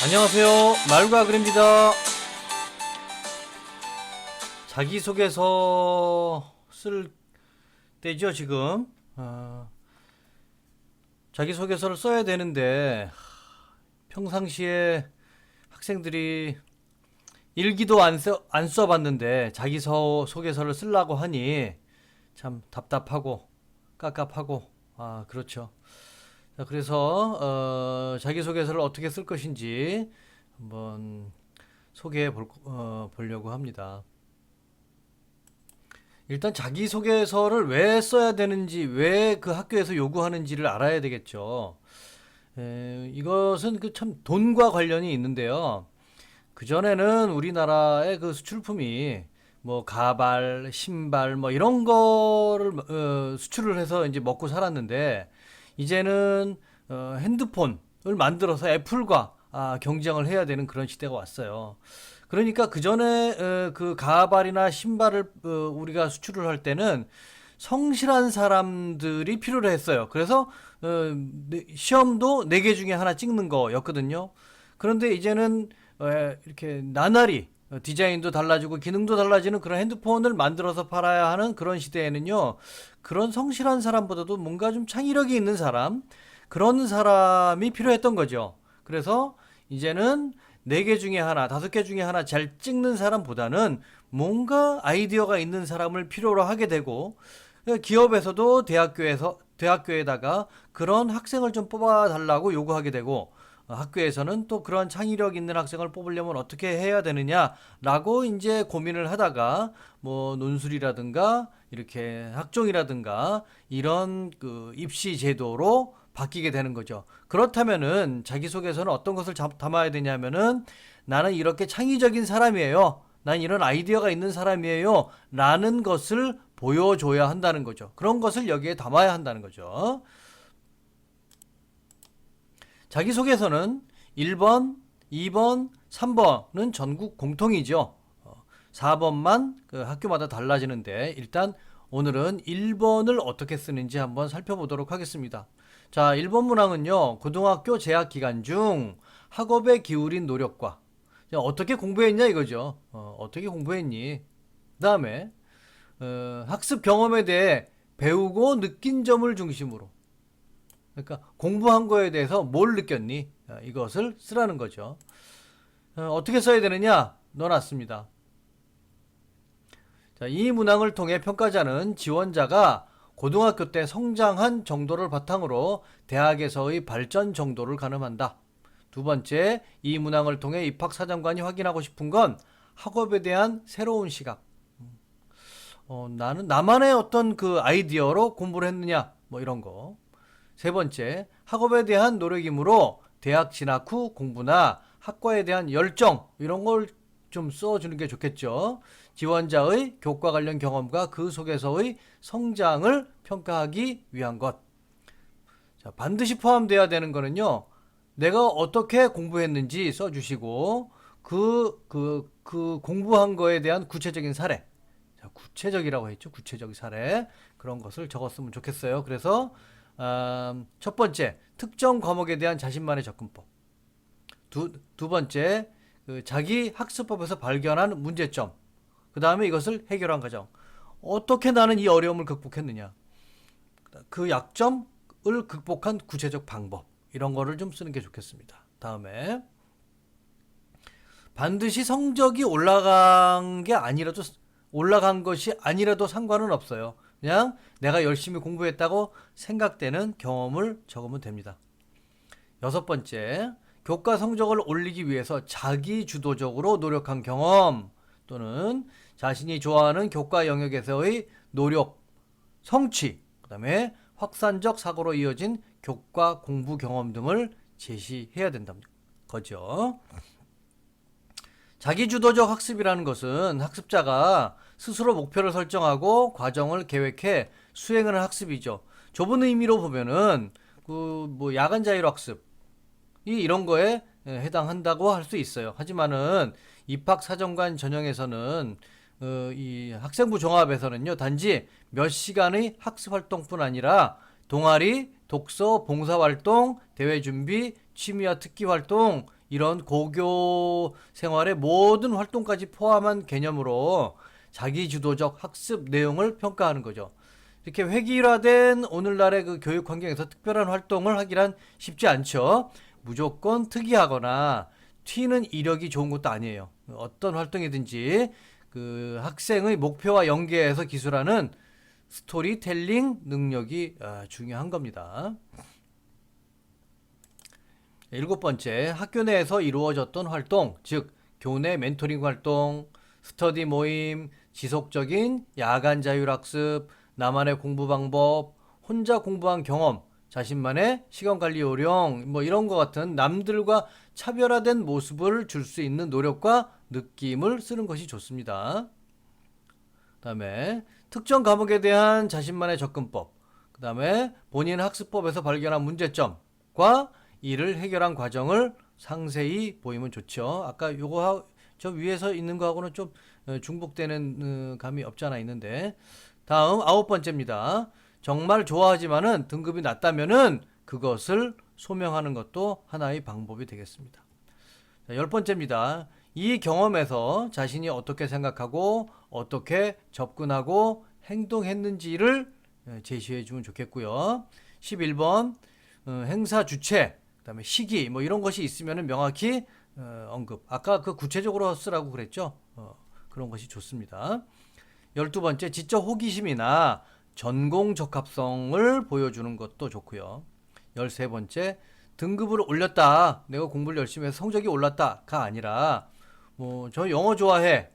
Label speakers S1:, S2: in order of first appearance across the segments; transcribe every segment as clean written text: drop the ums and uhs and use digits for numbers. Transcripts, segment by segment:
S1: 안녕하세요. 말과 글입니다. 자기소개서 쓸 때죠, 지금. 자기소개서를 써야 되는데, 평상시에 학생들이 일기도 안 써봤는데, 자기소개서를 쓰려고 하니 참 답답하고, 깝깝하고, 그렇죠. 자, 그래서, 자기소개서를 어떻게 쓸 것인지 한번 보려고 합니다. 일단 자기소개서를 왜 써야 되는지, 왜 그 학교에서 요구하는지를 알아야 되겠죠. 이것은 그 참 돈과 관련이 있는데요. 그전에는 우리나라의 그 수출품이 뭐 가발, 신발 뭐 이런 거를 수출을 해서 이제 먹고 살았는데 이제는 핸드폰을 만들어서 애플과 경쟁을 해야 되는 그런 시대가 왔어요. 그러니까 그전에 그 가발이나 신발을 우리가 수출을 할 때는 성실한 사람들이 필요로 했어요. 그래서 시험도 4개 중에 하나 찍는 거였거든요. 그런데 이제는 이렇게 나날이 디자인도 달라지고 기능도 달라지는 그런 핸드폰을 만들어서 팔아야 하는 그런 시대에는요. 그런 성실한 사람보다도 뭔가 좀 창의력이 있는 사람, 그런 사람이 필요했던 거죠. 그래서 이제는 4개 중에 하나, 5개 중에 하나 잘 찍는 사람보다는 뭔가 아이디어가 있는 사람을 필요로 하게 되고 기업에서도 대학교에다가 그런 학생을 좀 뽑아 달라고 요구하게 되고 학교에서는 또 그런 창의력 있는 학생을 뽑으려면 어떻게 해야 되느냐라고 이제 고민을 하다가 뭐 논술이라든가 이렇게 학종이라든가 이런 그 입시 제도로 바뀌게 되는 거죠. 그렇다면은 자기소개서는 어떤 것을 담아야 되냐면은 나는 이렇게 창의적인 사람이에요. 난 이런 아이디어가 있는 사람이에요. 라는 것을 보여줘야 한다는 거죠. 그런 것을 여기에 담아야 한다는 거죠. 자기소개서는 1번, 2번, 3번은 전국 공통이죠. 4번만 그 학교마다 달라지는데 일단 오늘은 1번을 어떻게 쓰는지 한번 살펴보도록 하겠습니다. 자, 1번 문항은요. 고등학교 재학 기간 중 학업에 기울인 노력과 어떻게 공부했냐 이거죠. 어떻게 공부했니? 그 다음에 학습 경험에 대해 배우고 느낀 점을 중심으로 그러니까 공부한 거에 대해서 뭘 느꼈니? 이것을 쓰라는 거죠. 어떻게 써야 되느냐? 넣어놨습니다. 자, 이 문항을 통해 평가자는 지원자가 고등학교 때 성장한 정도를 바탕으로 대학에서의 발전 정도를 가늠한다. 두 번째, 이 문항을 통해 입학사정관이 확인하고 싶은 건 학업에 대한 새로운 시각. 나는 나만의 어떤 그 아이디어로 공부를 했느냐? 뭐 이런 거. 세 번째, 학업에 대한 노력이므로 대학 진학 후 공부나 학과에 대한 열정 이런 걸 좀 써주는 게 좋겠죠. 지원자의 교과 관련 경험과 그 속에서의 성장을 평가하기 위한 것. 자, 반드시 포함돼야 되는 거는요. 내가 어떻게 공부했는지 써주시고 그 공부한 거에 대한 구체적인 사례. 자, 구체적이라고 했죠. 구체적 사례. 그런 것을 적었으면 좋겠어요. 그래서 첫 번째, 특정 과목에 대한 자신만의 접근법. 두 번째, 그 자기 학습법에서 발견한 문제점. 그 다음에 이것을 해결한 과정. 어떻게 나는 이 어려움을 극복했느냐. 그 약점을 극복한 구체적 방법. 이런 거를 좀 쓰는 게 좋겠습니다. 다음에 반드시 성적이 올라간 것이 아니라도 상관은 없어요. 그냥 내가 열심히 공부했다고 생각되는 경험을 적으면 됩니다. 여섯 번째, 교과 성적을 올리기 위해서 자기 주도적으로 노력한 경험 또는 자신이 좋아하는 교과 영역에서의 노력, 성취, 그 다음에 확산적 사고로 이어진 교과 공부 경험 등을 제시해야 된다는 거죠. 자기주도적 학습이라는 것은 학습자가 스스로 목표를 설정하고 과정을 계획해 수행하는 학습이죠. 좁은 의미로 보면은 그 뭐 야간 자율 학습이 이런 거에 해당한다고 할 수 있어요. 하지만은 입학 사정관 전형에서는 이 학생부 종합에서는요 단지 몇 시간의 학습 활동뿐 아니라 동아리, 독서, 봉사활동, 대회 준비, 취미와 특기 활동 이런 고교 생활의 모든 활동까지 포함한 개념으로 자기주도적 학습 내용을 평가하는 거죠. 이렇게 획일화된 오늘날의 그 교육 환경에서 특별한 활동을 하기란 쉽지 않죠. 무조건 특이하거나 튀는 이력이 좋은 것도 아니에요. 어떤 활동이든지 그 학생의 목표와 연계해서 기술하는 스토리텔링 능력이 중요한 겁니다. 일곱 번째, 학교 내에서 이루어졌던 활동, 즉 교내 멘토링 활동, 스터디 모임, 지속적인 야간 자율학습, 나만의 공부 방법, 혼자 공부한 경험, 자신만의 시간 관리 요령, 뭐 이런 것 같은 남들과 차별화된 모습을 줄 수 있는 노력과 느낌을 쓰는 것이 좋습니다. 그다음에 특정 과목에 대한 자신만의 접근법, 그다음에 본인 학습법에서 발견한 문제점과 이를 해결한 과정을 상세히 보이면 좋죠. 아까 요거 저 위에서 있는 거하고는 좀 중복되는 감이 없지 않아 있는데, 다음 아홉 번째입니다. 정말 좋아하지만은 등급이 낮다면은 그것을 소명하는 것도 하나의 방법이 되겠습니다. 자, 열 번째입니다. 이 경험에서 자신이 어떻게 생각하고 어떻게 접근하고 행동했는지를 제시해 주면 좋겠고요. 11번 행사 주체, 그다음에 시기 뭐 이런 것이 있으면 명확히 언급. 아까 그 구체적으로 쓰라고 그랬죠. 그런 것이 좋습니다. 12번째 지적 호기심이나 전공 적합성을 보여주는 것도 좋고요. 13번째 등급을 올렸다. 내가 공부를 열심히 해서 성적이 올랐다가 아니라 뭐 저 영어 좋아해.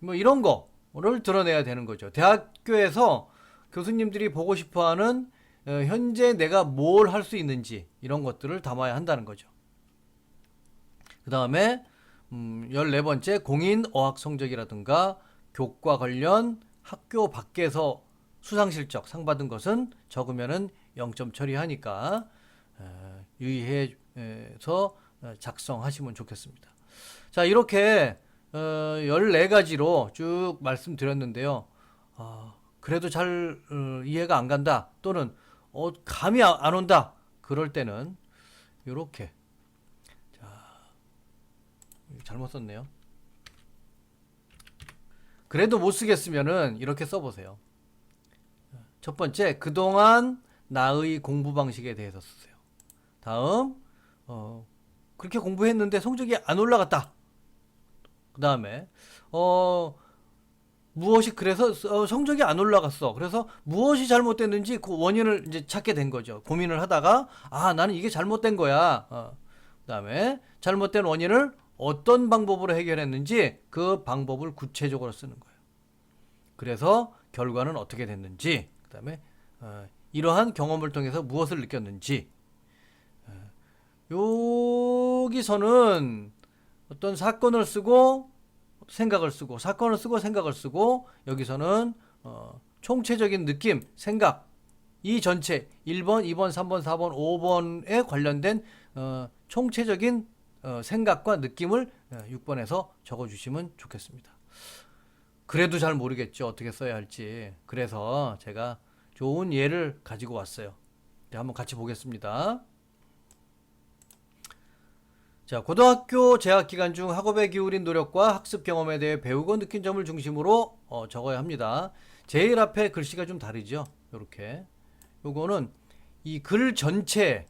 S1: 뭐 이런 거를 드러내야 되는 거죠. 대학교에서 교수님들이 보고 싶어하는 현재 내가 뭘 할 수 있는지 이런 것들을 담아야 한다는 거죠. 그 다음에 14번째 공인 어학 성적이라든가 교과 관련 학교 밖에서 수상실적 상 받은 것은 적으면은 0점 처리하니까 유의해서 작성하시면 좋겠습니다. 자, 이렇게 14가지로 쭉 말씀드렸는데요. 그래도 잘 이해가 안 간다 또는 감이 안 온다 그럴 때는 이렇게 잘못 썼네요. 그래도 못 쓰겠으면은 이렇게 써보세요. 첫 번째, 그동안 나의 공부 방식에 대해서 쓰세요. 다음, 그렇게 공부했는데 성적이 안 올라갔다. 그 다음에, 무엇이 그래서 성적이 안 올라갔어. 그래서 무엇이 잘못됐는지 그 원인을 이제 찾게 된 거죠. 고민을 하다가, 나는 이게 잘못된 거야. 그 다음에, 잘못된 원인을 어떤 방법으로 해결했는지 그 방법을 구체적으로 쓰는 거예요. 그래서 결과는 어떻게 됐는지, 그 다음에 이러한 경험을 통해서 무엇을 느꼈는지. 여기서는 어떤 사건을 쓰고 생각을 쓰고 사건을 쓰고 생각을 쓰고 여기서는 총체적인 느낌, 생각 이 전체 1번, 2번, 3번, 4번, 5번에 관련된 총체적인 생각과 느낌을 6번에서 적어주시면 좋겠습니다. 그래도 잘 모르겠죠. 어떻게 써야 할지. 그래서 제가 좋은 예를 가지고 왔어요. 한번 같이 보겠습니다. 자, 고등학교 재학 기간 중 학업에 기울인 노력과 학습 경험에 대해 배우고 느낀 점을 중심으로 적어야 합니다. 제일 앞에 글씨가 좀 다르죠. 이렇게. 요거는 이 글 전체의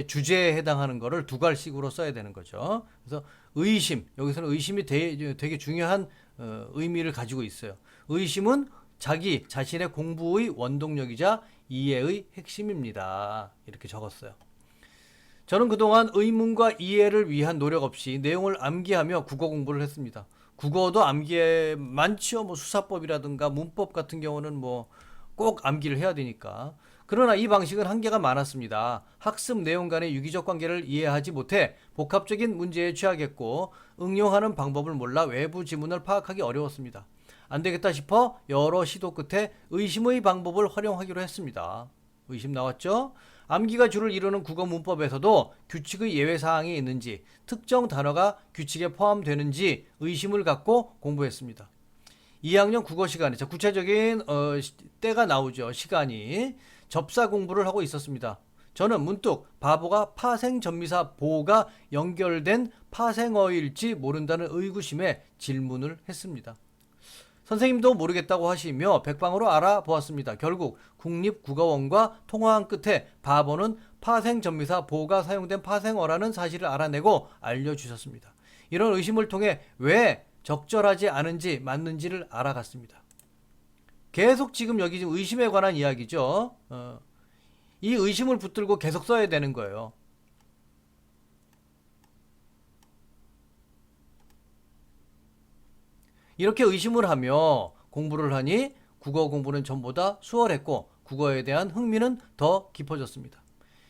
S1: 주제에 해당하는 거를 두 갈씩으로 써야 되는 거죠. 그래서 의심, 여기서는 의심이 되게 중요한 의미를 가지고 있어요. 의심은 자신의 공부의 원동력이자 이해의 핵심입니다. 이렇게 적었어요. 저는 그동안 의문과 이해를 위한 노력 없이 내용을 암기하며 국어 공부를 했습니다. 국어도 암기에 많지요. 뭐 수사법이라든가 문법 같은 경우는 뭐 꼭 암기를 해야 되니까. 그러나 이 방식은 한계가 많았습니다. 학습 내용 간의 유기적 관계를 이해하지 못해 복합적인 문제에 취하겠고 응용하는 방법을 몰라 외부 지문을 파악하기 어려웠습니다. 안 되겠다 싶어 여러 시도 끝에 의심의 방법을 활용하기로 했습니다. 의심 나왔죠? 암기가 주를 이루는 국어 문법에서도 규칙의 예외 사항이 있는지 특정 단어가 규칙에 포함되는지 의심을 갖고 공부했습니다. 2학년 국어 시간에 구체적인 때가 나오죠. 시간이 접사 공부를 하고 있었습니다. 저는 문득 바보가 파생전미사 보가 연결된 파생어일지 모른다는 의구심에 질문을 했습니다. 선생님도 모르겠다고 하시며 백방으로 알아보았습니다. 결국 국립국어원과 통화한 끝에 바보는 파생전미사 보가 사용된 파생어라는 사실을 알아내고 알려주셨습니다. 이런 의심을 통해 왜 적절하지 않은지 맞는지를 알아갔습니다. 계속 지금 여기 지금 의심에 관한 이야기죠. 이 의심을 붙들고 계속 써야 되는 거예요. 이렇게 의심을 하며 공부를 하니 국어 공부는 전보다 수월했고 국어에 대한 흥미는 더 깊어졌습니다.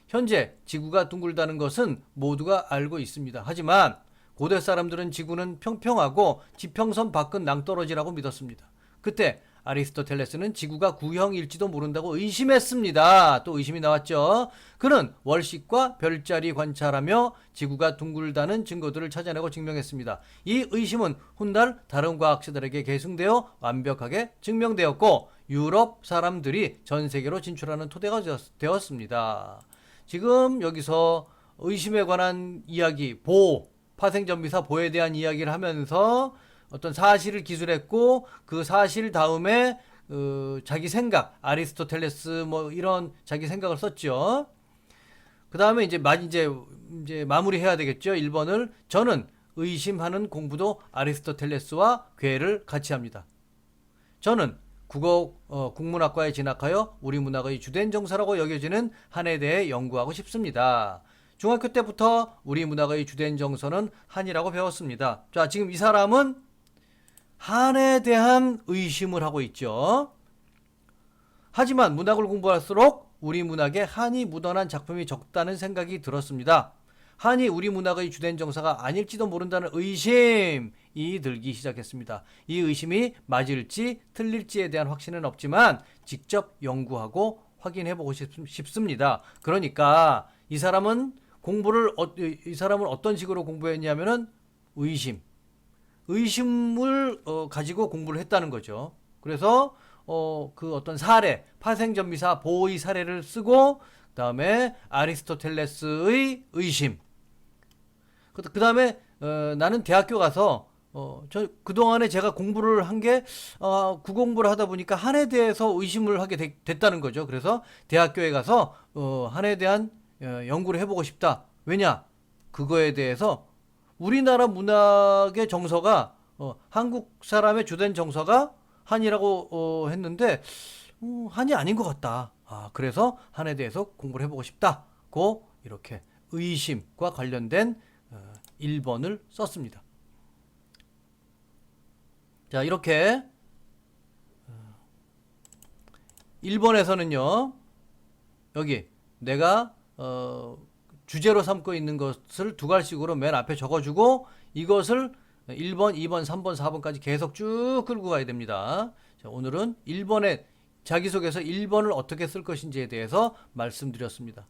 S1: 현재 지구가 둥글다는 것은 모두가 알고 있습니다. 하지만 고대 사람들은 지구는 평평하고 지평선 밖은 낭떠러지라고 믿었습니다. 그때 아리스토텔레스는 지구가 구형일지도 모른다고 의심했습니다. 또 의심이 나왔죠. 그는 월식과 별자리 관찰하며 지구가 둥글다는 증거들을 찾아내고 증명했습니다. 이 의심은 훗날 다른 과학자들에게 계승되어 완벽하게 증명되었고 유럽 사람들이 전 세계로 진출하는 토대가 되었습니다. 지금 여기서 의심에 관한 이야기, 파생전미사 보에 대한 이야기를 하면서 어떤 사실을 기술했고 그 사실 다음에 자기 생각, 아리스토텔레스 뭐 이런 자기 생각을 썼죠. 그 다음에 이제 마무리해야 되겠죠. 1번을 저는 의심하는 공부도 아리스토텔레스와 궤를 같이 합니다. 저는 국문학과에 진학하여 우리 문학의 주된 정서라고 여겨지는 한에 대해 연구하고 싶습니다. 중학교 때부터 우리 문학의 주된 정서는 한이라고 배웠습니다. 자, 지금 이 사람은 한에 대한 의심을 하고 있죠. 하지만 문학을 공부할수록 우리 문학에 한이 묻어난 작품이 적다는 생각이 들었습니다. 한이 우리 문학의 주된 정서가 아닐지도 모른다는 의심이 들기 시작했습니다. 이 의심이 맞을지 틀릴지에 대한 확신은 없지만 직접 연구하고 확인해보고 싶습니다. 그러니까 이 사람은 어떤 식으로 공부했냐면은 의심을 가지고 공부를 했다는 거죠. 그래서 그 어떤 사례, 파생전미사 보의 사례를 쓰고 그다음에 아리스토텔레스의 의심. 그다음에 나는 대학교 가서 저 그동안에 제가 공부를 한 게 국어공부를 하다 보니까 한에 대해서 의심을 하게 됐다는 거죠. 그래서 대학교에 가서 한에 대한 연구를 해보고 싶다. 왜냐? 그거에 대해서 우리나라 문학의 정서가 한국 사람의 주된 정서가 한이라고 했는데 한이 아닌 것 같다. 그래서 한에 대해서 공부를 해보고 싶다고 이렇게 의심과 관련된 1번을 썼습니다. 자, 이렇게 1번에서는요. 여기 내가 주제로 삼고 있는 것을 두 갈씩으로 맨 앞에 적어주고 이것을 1번, 2번, 3번, 4번까지 계속 쭉 끌고 가야 됩니다. 자, 오늘은 1번에 자기소개서 1번을 어떻게 쓸 것인지에 대해서 말씀드렸습니다.